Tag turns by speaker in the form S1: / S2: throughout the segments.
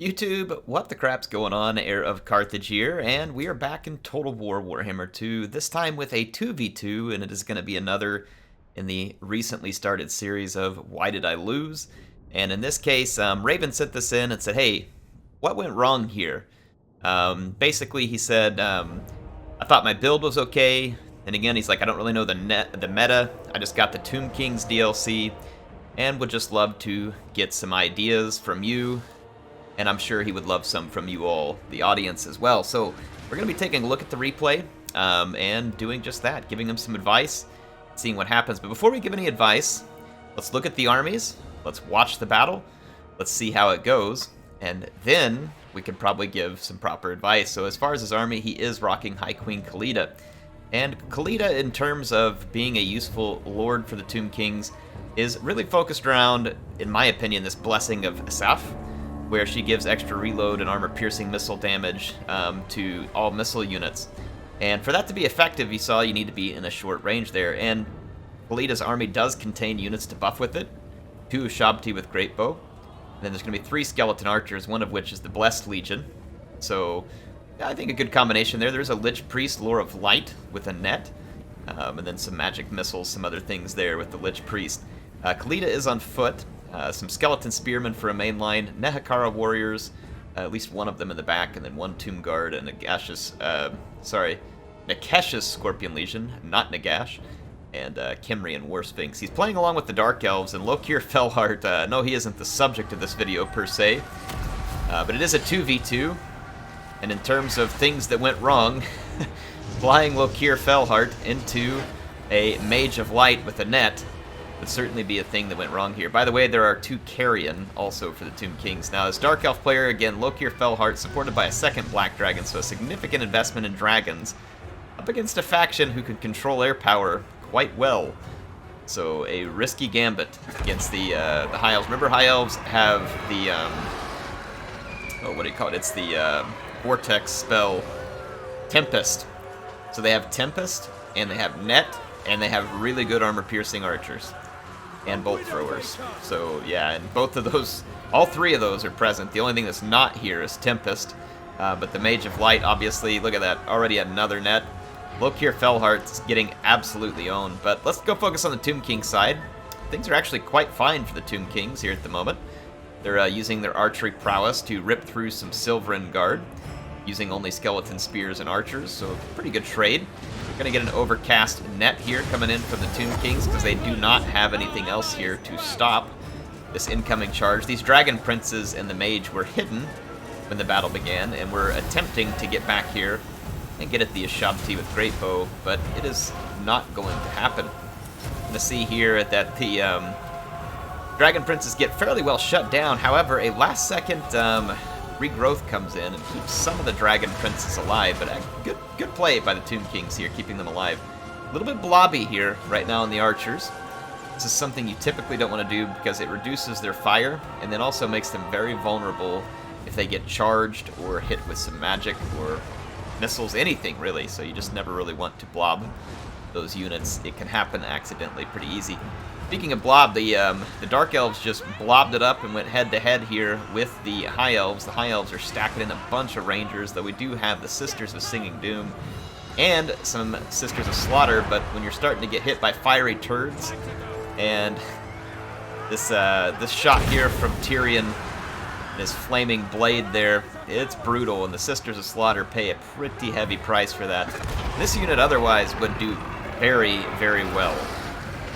S1: YouTube, what the crap's going on? Heir of Carthage here, and we are back in Total War Warhammer 2, this time with a 2v2, and it is going to be another in the recently started series of Why Did I Lose? And in this case, Raven sent this in and said, hey, what went wrong here? Basically, he said, I thought my build was okay, and again, he's like, I don't really know the meta, I just got the Tomb Kings DLC, and would just love to get some ideas from you. And I'm sure he would love some from you all, the audience, as well. So we're going to be taking a look at the replay and doing just that, giving him some advice, seeing what happens. But before we give any advice, let's look at the armies, let's watch the battle, let's see how it goes, and then we can probably give some proper advice. So as far as his army, he is rocking High Queen Khalida. And Khalida, in terms of being a useful lord for the Tomb Kings, is really focused around, in my opinion, this blessing of Asaph, where she gives extra reload and armor-piercing missile damage to all missile units. And for that to be effective, you saw you need to be in a short range there. And Khalida's army does contain units to buff with it. 2 Shabti with Great Bow. And then there's going to be 3 Skeleton Archers, one of which is the Blessed Legion. So, yeah, I think a good combination there. There's a Lich Priest, Lore of Light, with a net. And then some magic missiles, some other things there with the Lich Priest. Khalida is on foot. Some Skeleton Spearmen for a main line, Nehakara Warriors, at least one of them in the back, and then 1 Tomb Guard, and Nakesh's Scorpion Legion, not Nagash, and Khemrian War Sphinx. He's playing along with the Dark Elves, and Lokir Felhart, no, he isn't the subject of this video per se, but it is a 2v2, and in terms of things that went wrong, flying Lokir Felhart into a Mage of Light with a net would certainly be a thing that went wrong here. By the way, there are 2 Carrion also for the Tomb Kings. Now, as Dark Elf player, again, Lokir Felhart, supported by a 2nd Black Dragon, so a significant investment in dragons, up against a faction who can control air power quite well. So, a risky gambit against the High Elves. Remember, High Elves have the, what do you call it? It's the Vortex spell, Tempest. So they have Tempest, and they have Net, and they have really good armor-piercing archers and bolt throwers. So yeah, and both of those, all 3 of those are present. The only thing that's not here is Tempest, but the Mage of Light, obviously, look at that, already another net. Lokir Felhart's getting absolutely owned, but let's go focus on the Tomb King side. Things are actually quite fine for the Tomb Kings here at the moment. They're using their archery prowess to rip through some Sylvan Guard, using only skeleton spears and archers, so pretty good trade. We're going to get an overcast net here coming in from the Tomb Kings because they do not have anything else here to stop this incoming charge. These Dragon Princes and the Mage were hidden when the battle began, and we're attempting to get back here and get at the Ashabti with Great Bow, but it is not going to happen. I'm going to see here that the Dragon Princes get fairly well shut down. However, a last-second regrowth comes in and keeps some of the Dragon Princes alive, but good play by the Tomb Kings here, keeping them alive. A little bit blobby here right now on the archers. This is something you typically don't want to do because it reduces their fire, and then also makes them very vulnerable if they get charged or hit with some magic or missiles, anything really, so you just never really want to blob those units. It can happen accidentally pretty easy. Speaking of blob, the Dark Elves just blobbed it up and went head-to-head here with the High Elves. The High Elves are stacking in a bunch of Rangers, though we do have the Sisters of Singing Doom and some Sisters of Slaughter, but when you're starting to get hit by fiery turds, and this shot here from Tyrion, his flaming blade there, it's brutal, and the Sisters of Slaughter pay a pretty heavy price for that. This unit otherwise would do very, very well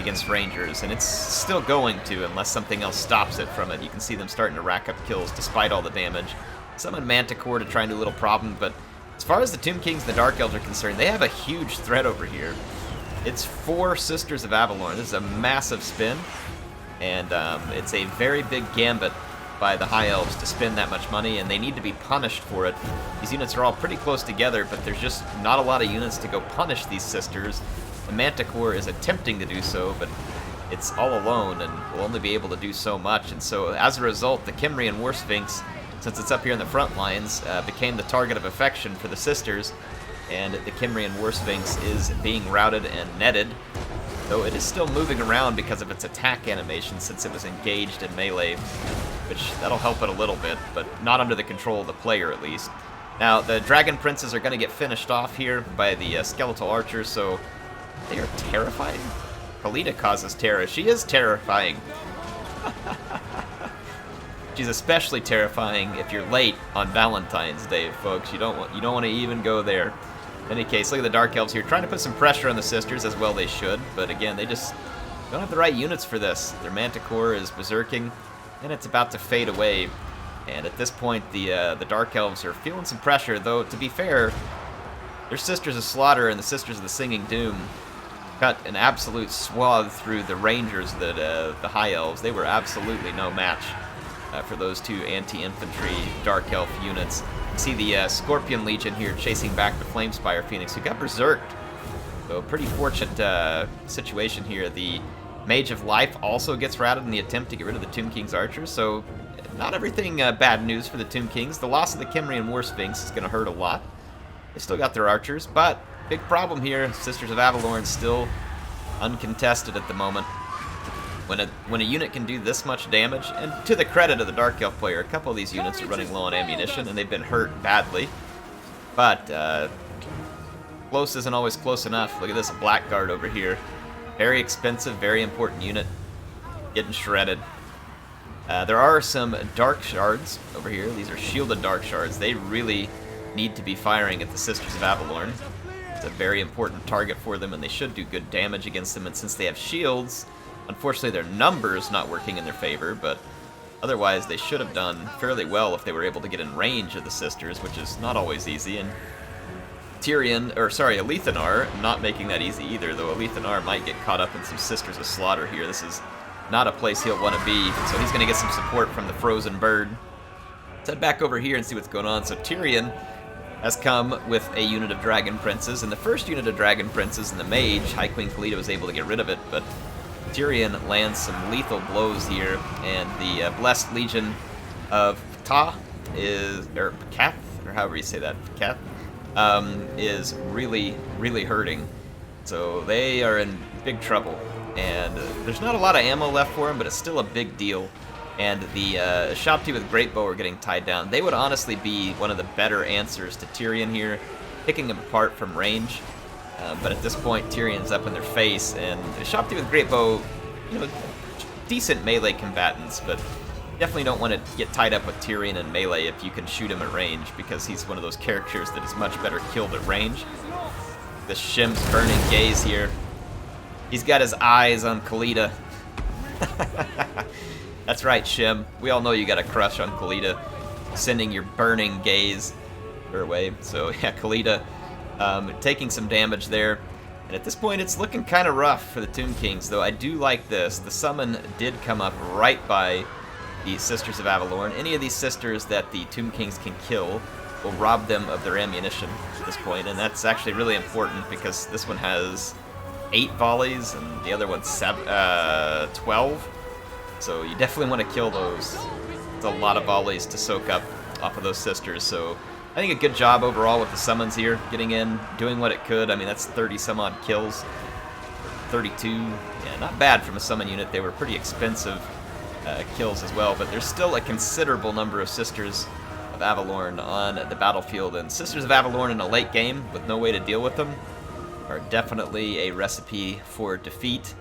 S1: against Rangers, and it's still going to unless something else stops it from it. You can see them starting to rack up kills despite all the damage. Summon Manticore to try and do a little problem, but as far as the Tomb Kings and the Dark Elves are concerned, they have a huge threat over here. It's 4 Sisters of Avalorn. This is a massive spin, and it's a very big gambit by the High Elves to spend that much money, and they need to be punished for it. These units are all pretty close together, but there's just not a lot of units to go punish these Sisters. The Manticore is attempting to do so, but it's all alone and will only be able to do so much. And so, as a result, the Khemrian War Sphinx, since it's up here in the front lines, became the target of affection for the Sisters, and the Khemrian War Sphinx is being routed and netted, though it is still moving around because of its attack animation since it was engaged in melee. which that'll help it a little bit, but not under the control of the player at least. Now, the Dragon Princes are going to get finished off here by the Skeletal Archers, so they are terrifying. Khalida causes terror. She is terrifying. She's especially terrifying if you're late on Valentine's Day, folks. You don't want to even go there. In any case, look at the Dark Elves here, trying to put some pressure on the Sisters, as well they should, but again, they just don't have the right units for this. Their Manticore is berserking, and it's about to fade away. And at this point, the Dark Elves are feeling some pressure, though, to be fair, their Sisters of Slaughter and the Sisters of the Singing Doom cut an absolute swath through the Rangers, that the High Elves. They were absolutely no match for those two anti-infantry Dark Elf units. You see the Scorpion Legion here chasing back the Flamespire Phoenix, who got berserked. So a pretty fortunate situation here. The Mage of Life also gets routed in the attempt to get rid of the Tomb King's archers, so not everything bad news for the Tomb Kings. The loss of the Kimrian War Sphinx is going to hurt a lot. They still got their archers, but big problem here. Sisters of Avalorn still uncontested at the moment. When a unit can do this much damage, and to the credit of the Dark Elf player, a couple of these units are running low on ammunition, and they've been hurt badly. But close isn't always close enough. Look at this Blackguard over here. Very expensive, very important unit. Getting shredded. There are some Dark Shards over here. These are shielded Dark Shards. They really need to be firing at the Sisters of Avalorn. It's a very important target for them, and they should do good damage against them. And since they have shields, unfortunately their numbers not working in their favor, but otherwise they should have done fairly well if they were able to get in range of the Sisters, which is not always easy. And Alethanar not making that easy either, though Alethanar might get caught up in some Sisters of Slaughter here. This is not a place he'll want to be, so he's going to get some support from the Frozen Bird. Let's head back over here and see what's going on. So Tyrion has come with a unit of Dragon Princes, and the first unit of Dragon Princes and the Mage, High Queen Khalida was able to get rid of it, but Tyrion lands some lethal blows here, and the Blessed Legion of Ptah is, or Kath, or however you say that, Kath, is really, really hurting. So they are in big trouble, and there's not a lot of ammo left for them, but it's still a big deal. And the Shabti with Great Bow are getting tied down. They would honestly be one of the better answers to Tyrion here, picking them apart from range. But at this point, Tyrion's up in their face, and the Shabti with Great Bow, you know, decent melee combatants, but definitely don't want to get tied up with Tyrion in melee if you can shoot him at range, because he's one of those characters that is much better killed at range. The Shim's burning gaze here. He's got his eyes on Khalida. That's right, Shim. We all know you got a crush on Khalida, sending your burning gaze her way. So yeah, Khalida taking some damage there. And at this point, it's looking kind of rough for the Tomb Kings, though I do like this. The summon did come up right by the Sisters of Avalorn. Any of these sisters that the Tomb Kings can kill will rob them of their ammunition at this point, and that's actually really important because this one has 8 volleys and the other one's 12. So you definitely want to kill those. It's a lot of volleys to soak up off of those sisters, so I think a good job overall with the summons here, getting in, doing what it could. I mean, that's 30 some odd kills, 32, yeah, not bad from a summon unit. They were pretty expensive kills as well, but there's still a considerable number of Sisters of Avalorn on the battlefield, and Sisters of Avalorn in a late game with no way to deal with them are definitely a recipe for defeat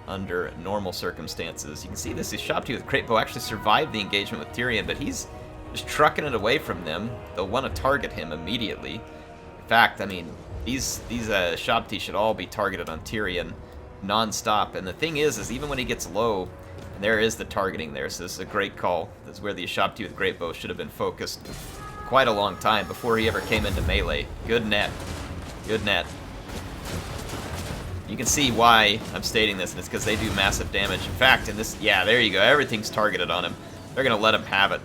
S1: under normal circumstances. You can see this is Shabti with Great Bow actually survived the engagement with Tyrion, but he's just trucking it away from them. They'll want to target him immediately. In fact, I mean, these Shabti should all be targeted on Tyrion non-stop, and the thing is even when he gets low, and there is the targeting there, so this is a great call. This is where the Shabti with Great Bow should have been focused quite a long time before he ever came into melee. Good net. Good net. You can see why I'm stating this, and it's because they do massive damage. In fact, in this, yeah, there you go. Everything's targeted on him. They're going to let him have it.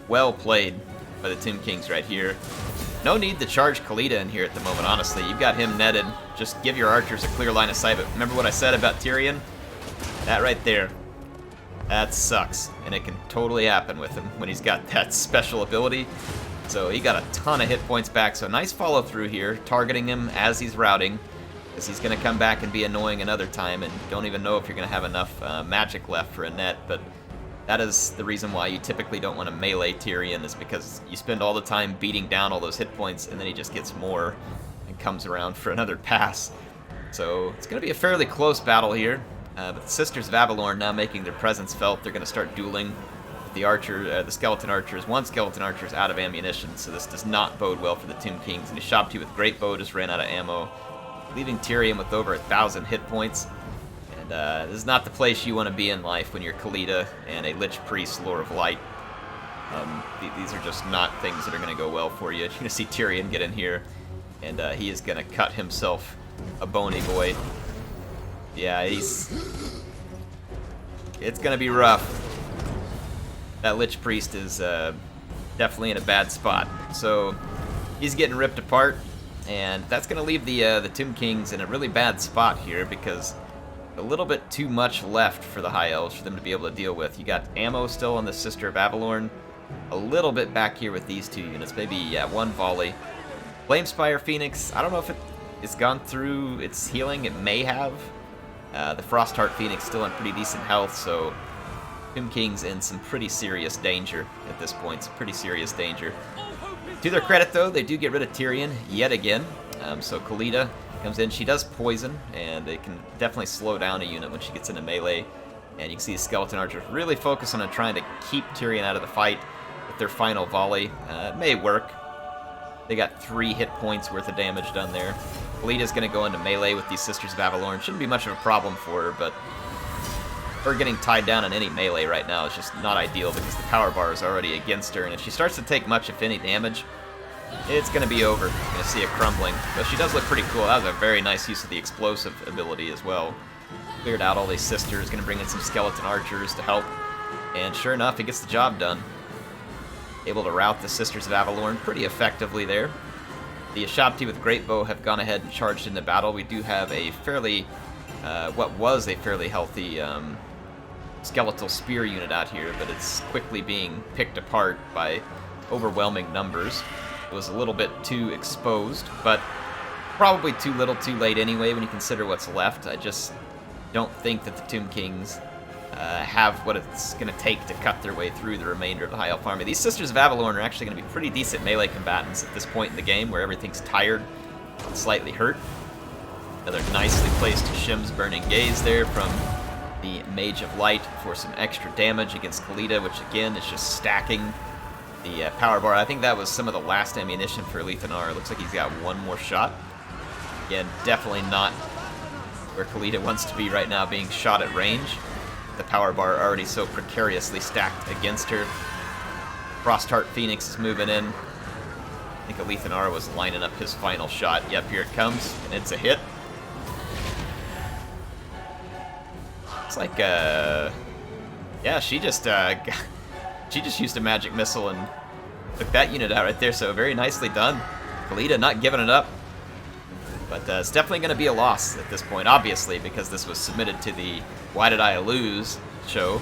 S1: Well played by the Tomb Kings right here. No need to charge Khalida in here at the moment, honestly. You've got him netted. Just give your archers a clear line of sight. But remember what I said about Tyrion? That right there. That sucks. And it can totally happen with him when he's got that special ability. So he got a ton of hit points back. So nice follow through here, targeting him as he's routing, because he's going to come back and be annoying another time, and don't even know if you're going to have enough magic left for a net. But That is the reason why you typically don't want to melee Tyrion, is because you spend all the time beating down all those hit points, and then he just gets more and comes around for another pass. So it's going to be a fairly close battle here, but the Sisters of Avalorn now making their presence felt. They're going to start dueling with the skeleton archers. One skeleton archer is out of ammunition, so this does not bode well for the Tomb Kings, and his Shabti with Great Bow just ran out of ammo, leaving Tyrion with over 1,000 hit points. This is not the place you want to be in life when you're Khalida and a Lich Priest, Lore of Light. These are just not things that are going to go well for you. You're going to see Tyrion get in here, and he is going to cut himself a bony boy. Yeah, it's going to be rough. That Lich Priest is definitely in a bad spot. So he's getting ripped apart, and that's going to leave the Tomb Kings in a really bad spot here, because a little bit too much left for the High Elves for them to be able to deal with. You got ammo still on the Sister of Avalorn, a little bit back here with these two units, maybe, yeah, one volley. Flamespire Phoenix, I don't know if it's gone through its healing, it may have. The Frostheart Phoenix still in pretty decent health, so Tomb King's in some pretty serious danger at this point, some pretty serious danger. To their credit, though, they do get rid of Tyrion yet again, so Khalida comes in. She does poison, and it can definitely slow down a unit when she gets into melee. And you can see the skeleton archers really focusing on trying to keep Tyrion out of the fight with their final volley. It may work. They got 3 hit points worth of damage done there. Khalida's going to go into melee with these Sisters of Avalorn. Shouldn't be much of a problem for her, but her getting tied down in any melee right now is just not ideal, because the power bar is already against her, and if she starts to take much, if any, damage, it's going to be over. You're going to see it crumbling. But she does look pretty cool. That was a very nice use of the explosive ability as well. Cleared out all these Sisters, going to bring in some skeleton archers to help. And sure enough, it gets the job done. Able to rout the Sisters of Avalorn pretty effectively there. The Shabti with Great Bow have gone ahead and charged into battle. We do have a fairly, what was a fairly healthy skeletal spear unit out here, but it's quickly being picked apart by overwhelming numbers. It was a little bit too exposed, but probably too little too late anyway when you consider what's left. I just don't think that the Tomb Kings have what it's going to take to cut their way through the remainder of the High Elf army. These Sisters of Avalorn are actually going to be pretty decent melee combatants at this point in the game, where everything's tired and slightly hurt. Another nicely placed Shim's Burning Gaze there from the Mage of Light for some extra damage against Khalida, which again is just stacking the power bar. I think that was some of the last ammunition for Lethanar. It looks like he's got one more shot. Again, definitely not where Khalida wants to be right now, being shot at range. The power bar already so precariously stacked against her. Frostheart Phoenix is moving in. I think Lethanar was lining up his final shot. Yep, here it comes, and it's a hit. It's like, yeah, she just used a magic missile and took that unit out right there, so very nicely done. Khalida not giving it up. But it's definitely going to be a loss at this point, obviously, because this was submitted to the Why Did I Lose show.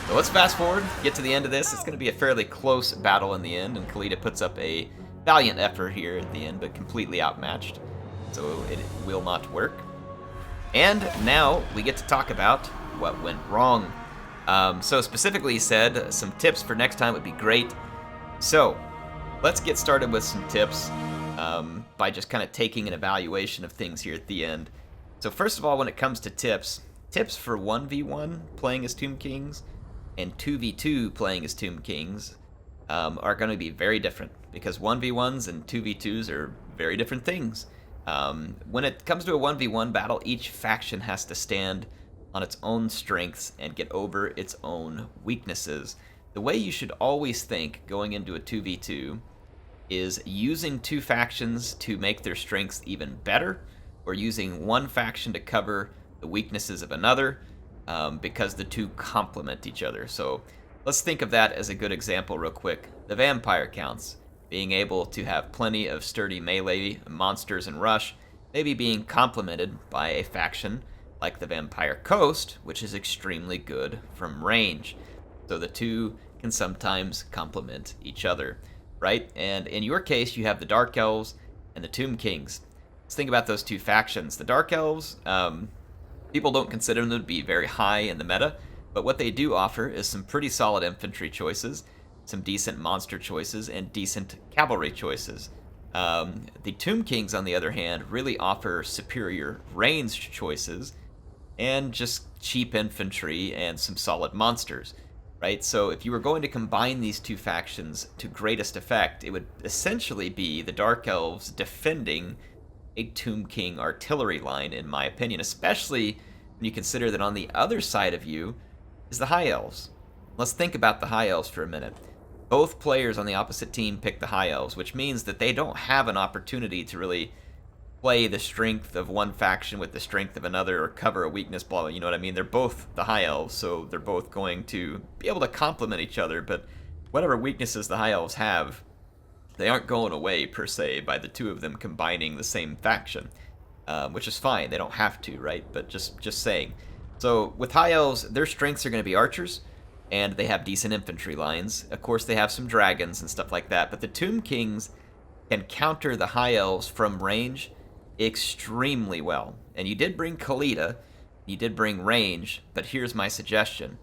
S1: So let's fast forward, get to the end of this. It's going to be a fairly close battle in the end, and Khalida puts up a valiant effort here at the end, but completely outmatched. So it will not work. And now we get to talk about what went wrong. So specifically he said some tips for next time would be great. So let's get started with some tips by just kind of taking an evaluation of things here at the end. So first of all, when it comes to tips for 1v1 playing as Tomb Kings and 2v2 playing as Tomb Kings are going to be very different, because 1v1s and 2v2s are very different things. When it comes to a 1v1 battle, each faction has to stand on its own strengths and get over its own weaknesses. The way you should always think going into a 2v2 is using two factions to make their strengths even better, or using one faction to cover the weaknesses of another, because the two complement each other. So let's think of that as a good example real quick. The Vampire Counts, being able to have plenty of sturdy melee monsters and rush, maybe being complemented by a faction like the Vampire Coast, which is extremely good from range. So the two can sometimes complement each other, right? And in your case, you have the Dark Elves and the Tomb Kings. Let's think about those two factions. The Dark Elves, people don't consider them to be very high in the meta, But what they do offer is some pretty solid infantry choices, some decent monster choices, and decent cavalry choices. The Tomb Kings, on the other hand, really offer superior ranged choices and just cheap infantry and some solid monsters, right? So if you were going to combine these two factions to greatest effect, it would essentially be the Dark Elves defending a Tomb King artillery line, in my opinion, especially when you consider that on the other side of you is the High Elves. Let's think about the High Elves for a minute. Both players on the opposite team pick the High Elves, which means that they don't have an opportunity to really play the strength of one faction with the strength of another or cover a weakness, blah, blah, you know what I mean? They're both the High Elves, so they're both going to be able to complement each other, but whatever weaknesses the High Elves have, they aren't going away, per se, by the two of them combining the same faction, which is fine. They don't have to, right? But just saying. So with High Elves, their strengths are going to be archers, and they have decent infantry lines. Of course, they have some dragons and stuff like that, but the Tomb Kings can counter the High Elves from range extremely well. And you did bring Khalida, you did bring range, but here's my suggestion.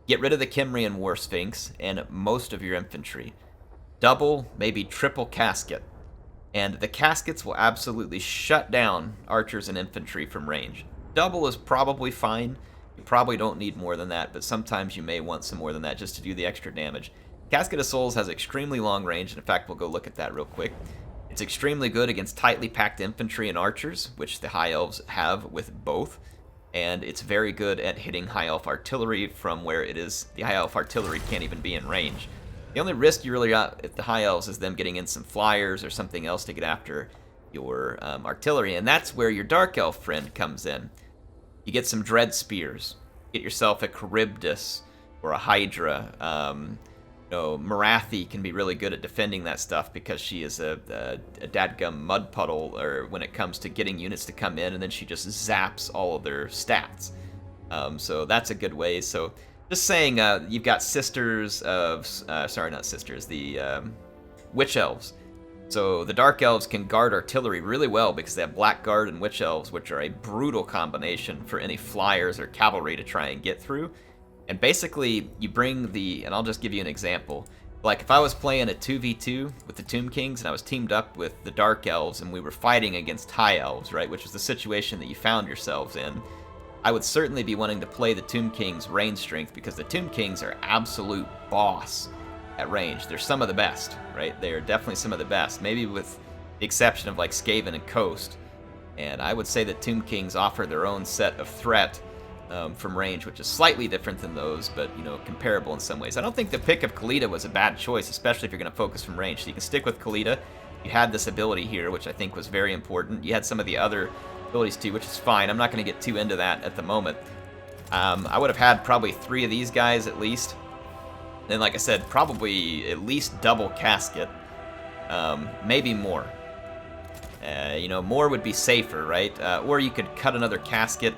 S1: Get rid of the Kimrian War Sphinx and most of your infantry. Double, maybe triple casket. And the caskets will absolutely shut down archers and infantry from range. Double is probably fine. You probably don't need more than that, but sometimes you may want some more than that just to do the extra damage. Casket of Souls has extremely long range, and in fact, we'll go look at that real quick. It's extremely good against tightly packed infantry and archers, which the High Elves have with both, and it's very good at hitting High Elf artillery from where it is. The High Elf artillery can't even be in range. The only risk you really got at the High Elves is them getting in some flyers or something else to get after your artillery, and that's where your Dark Elf friend comes in. You get some Dread Spears. Get yourself a Charybdis or a Hydra. Marathi can be really good at defending that stuff because she is a dadgum mud puddle or when it comes to getting units to come in, and then she just zaps all of their stats. So that's a good way. So just saying, you've got Sisters of... sorry, not Sisters. The Witch Elves. So the Dark Elves can guard artillery really well because they have Blackguard and Witch Elves, which are a brutal combination for any flyers or cavalry to try and get through. And basically, you bring the... And I'll just give you an example. Like, if I was playing a 2v2 with the Tomb Kings and I was teamed up with the Dark Elves and we were fighting against High Elves, right, which was the situation that you found yourselves in, I would certainly be wanting to play the Tomb Kings' range strength because the Tomb Kings are absolute boss at range. They're some of the best, right? They are definitely some of the best, maybe with the exception of like Skaven and Coast. And I would say that Tomb Kings offer their own set of threat from range, which is slightly different than those, but comparable in some ways. I don't think the pick of Khalida was a bad choice, especially if you're going to focus from range. So you can stick with Khalida. You had this ability here, which I think was very important. You had some of the other abilities too, which is fine. I'm not going to get too into that at the moment. I would have had probably 3 of these guys at least. Then, like I said, probably at least double casket, maybe more. More would be safer, right? Or you could cut another casket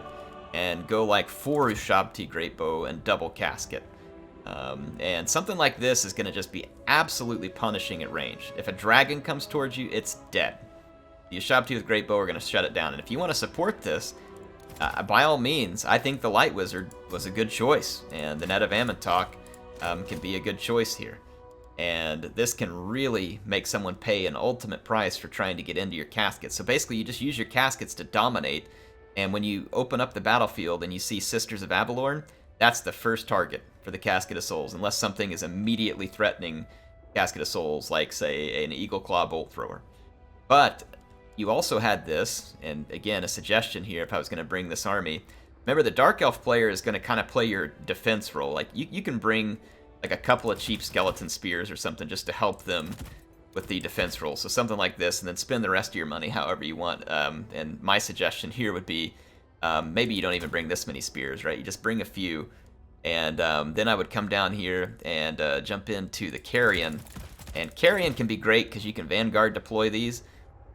S1: and go like 4 Ushabti Greatbow and double casket. And something like this is going to just be absolutely punishing at range. If a dragon comes towards you, it's dead. The Ushabti with Greatbow are going to shut it down. And if you want to support this, by all means, I think the Light Wizard was a good choice. And the Net of Amantok can be a good choice here. And this can really make someone pay an ultimate price for trying to get into your caskets. So basically, you just use your caskets to dominate. And when you open up the battlefield and you see Sisters of Avalorn, that's the first target for the Casket of Souls, unless something is immediately threatening Casket of Souls, like, say, an Eagle Claw Bolt Thrower. But you also had this, and again, a suggestion here if I was going to bring this army. Remember, the Dark Elf player is going to kind of play your defense role. Like, you can bring like a couple of cheap skeleton spears or something just to help them with the defense roll. So something like this, and then spend the rest of your money however you want. And my suggestion here would be maybe you don't even bring this many spears, right? You just bring a few, and then I would come down here and jump into the Carrion. And Carrion can be great because you can Vanguard deploy these.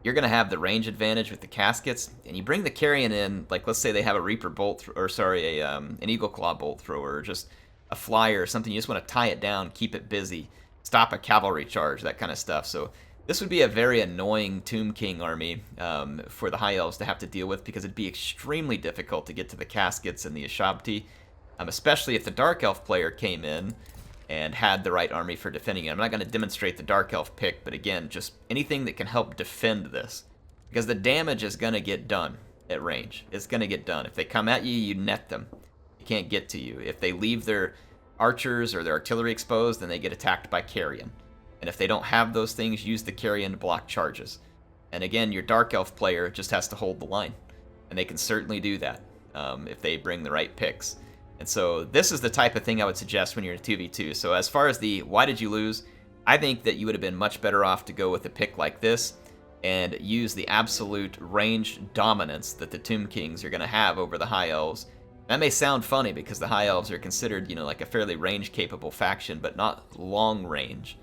S1: You're going to have the range advantage with the caskets, and you bring the Carrion in, like let's say they have a Reaper Bolt, an Eagle Claw Bolt Thrower, or just a flyer or something. You just want to tie it down, keep it busy, stop a cavalry charge, that kind of stuff. So this would be a very annoying Tomb King army for the High Elves to have to deal with because it'd be extremely difficult to get to the caskets and the Ushabti. especially if the Dark Elf player came in and had the right army for defending it. I'm not going to demonstrate the Dark Elf pick, but again, just anything that can help defend this. Because the damage is going to get done at range. It's going to get done. If they come at you, you net them. They can't get to you. If they leave their archers or their artillery exposed, then they get attacked by Carrion. And if they don't have those things, use the Carrion to block charges. And again, your Dark Elf player just has to hold the line. And they can certainly do that if they bring the right picks. And so this is the type of thing I would suggest when you're in a 2v2. So as far as the why did you lose, I think that you would have been much better off to go with a pick like this and use the absolute range dominance that the Tomb Kings are going to have over the High Elves. That may sound funny because the High Elves are considered, you know, like a fairly range-capable faction, but not long range.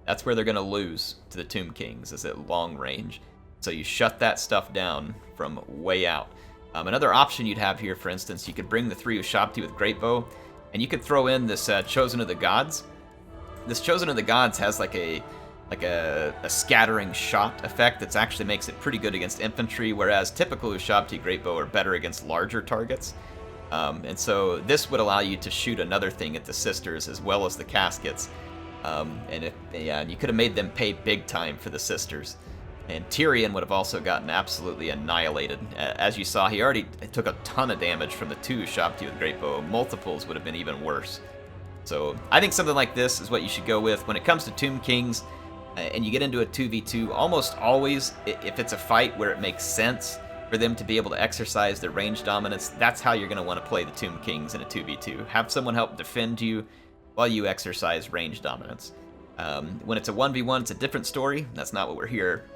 S1: That's where they're going to lose to the Tomb Kings, is at long range. So you shut that stuff down from way out. Another option you'd have here, for instance, you could bring the 3 Ushabti with Great Bow, and you could throw in this Chosen of the Gods. This Chosen of the Gods has like a scattering shot effect that actually makes it pretty good against infantry, whereas typical Ushabti Great Bow are better against larger targets. And so this would allow you to shoot another thing at the Sisters as well as the Caskets. And you could have made them pay big time for the Sisters. And Tyrion would have also gotten absolutely annihilated. As you saw, he already took a ton of damage from the 2 Ushabti with Great Bow. Multiples would have been even worse. So I think something like this is what you should go with. When it comes to Tomb Kings, and you get into a 2v2, almost always, if it's a fight where it makes sense for them to be able to exercise their range dominance, that's how you're going to want to play the Tomb Kings in a 2v2. Have someone help defend you while you exercise range dominance. When it's a 1v1, it's a different story. That's not what we're here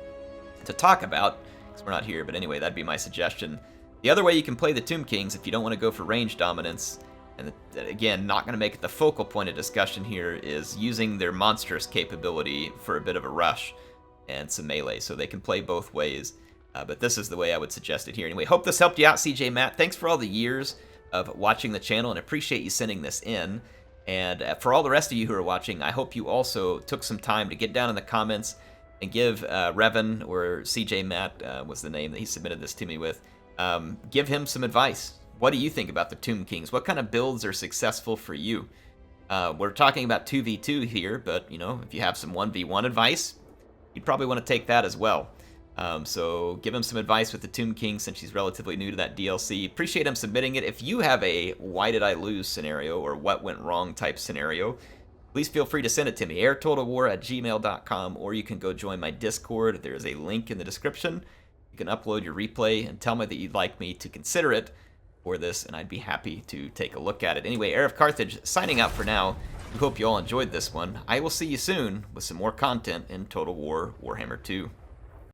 S1: to talk about, because we're not here, but anyway, that'd be my suggestion. The other way you can play the Tomb Kings, if you don't want to go for range dominance, and again, not going to make it the focal point of discussion here, is using their monstrous capability for a bit of a rush and some melee, so they can play both ways. But this is the way I would suggest it here. Anyway, hope this helped you out, CJ Matt. Thanks for all the years of watching the channel, and appreciate you sending this in. And for all the rest of you who are watching, I hope you also took some time to get down in the comments and give Revan, or CJ Matt was the name that he submitted this to me with, give him some advice. What do you think about the Tomb Kings? What kind of builds are successful for you? We're talking about 2v2 here, but you know, if you have some 1v1 advice, you'd probably want to take that as well. So give him some advice with the Tomb King since he's relatively new to that DLC. Appreciate him submitting it. If you have a why did I lose scenario or what went wrong type scenario, please feel free to send it to me, airtotalwar@gmail.com, or you can go join my Discord. There's a link in the description. You can upload your replay and tell me that you'd like me to consider it for this, and I'd be happy to take a look at it. Anyway, HeirofCarthage signing out for now. We hope you all enjoyed this one. I will see you soon with some more content in Total War Warhammer 2.